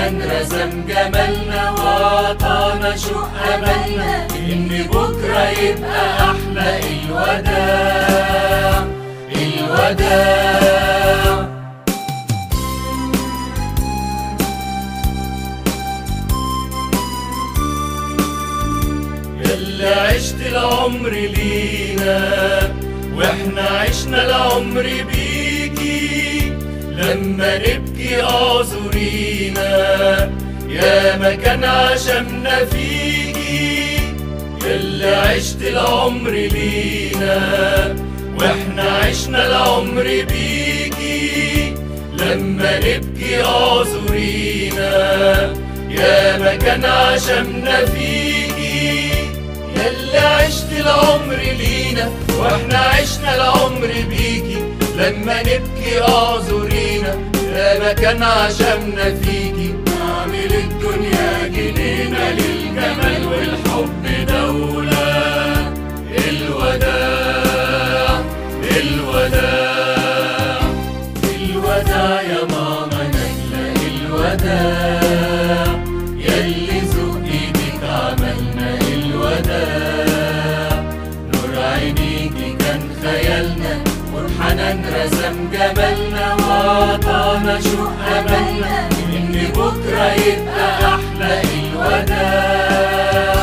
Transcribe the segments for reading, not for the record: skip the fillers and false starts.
وانحنى رسم جمالنا وعطانا شوق أملنا إن بكرة يبقى أحلى. الوداع الوداع. ياللي عشت العمر لينا واحنا عشنا العمر بيكي، لما نبكي اعذرينا يا مكان عشمنا فيكي. ياللي عشت العمر لينا واحنا عشنا العمر بيكي، لما نبكي اعذرينا يا مكان عشمنا فيكي. ياللي عشت العمر لينا واحنا عشنا العمر بيكي، لما نبكي اعذرينا يا مكان عشمنا فيكي. نعمل الدنيا جنينة للجمال والحب دولة. الوداع الوداع الوداع يا ماما نجلة. الوداع ياللي ذوق ايدك عملنا. الوداع نور عينيكي كان خيالنا وانحنى رسم جمالنا وعطانا شوق أملنا إن بكرة يبقى أحلى. الوداع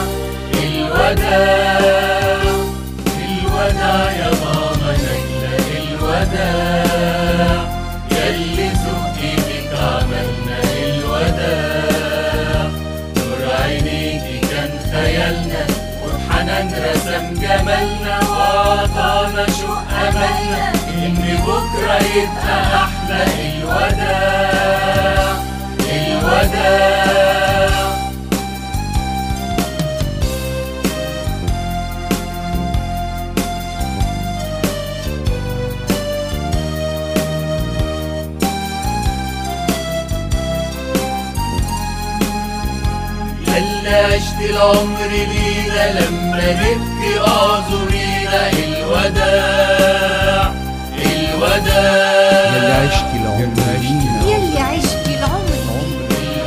الوداع الوداع يا ماما نجلة. الوداع ياللي ذوق ايدك عملنا. الوداع نور عينيكي كان خيالنا وانحنى رسم جمالنا وعطانا شوق أملنا إن بكرة يبقى أحلى. الوداع الوداع. ياللي عشت العمر لينا لما نبكي اعذرينا. الوداع الوداع. ياللي عشت العمر لينا ياللي عشت العمر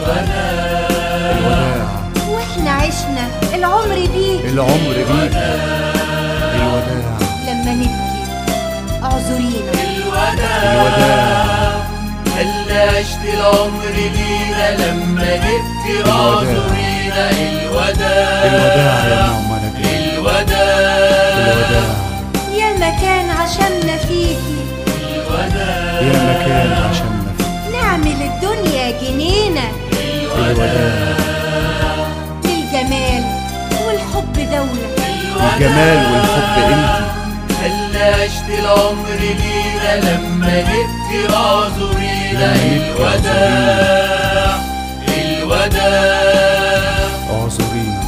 الوداع واحنا عشنا العمر بيك. العمر بيك. الوداع لما نبكي اعذرينا. الوداع ياللي عشت العمر لينا لما نبكي اعذرينا. الوداع الوداع يا ماما نجلة. الوداع الوداع يا مكان عشمنا فيكي. الوداع يا مكان عشمنا فيك. نعمل الدنيا جنينة الوداع للجمال والحب دولة. الجمال والحب انتي. ياللي عشت العمر لينا لما نبكي اعذرينا. الوداع الوداع اعذرينا.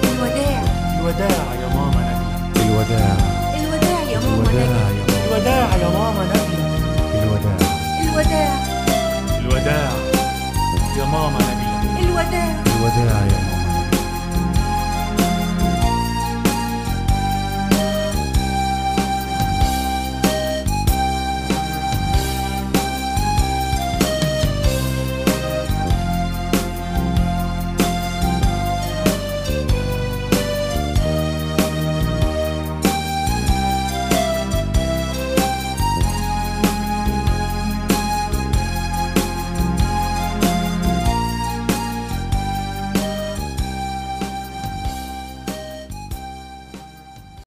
الوداع الوداع يا ماما نجلة. الوداع الوداع يا ماما الوداع نجلة. يا ماما. الوداع يا ماما نجلة. الوداع الوداع الوداع يا ماما نجلة. الوداع الوداع يا ماما.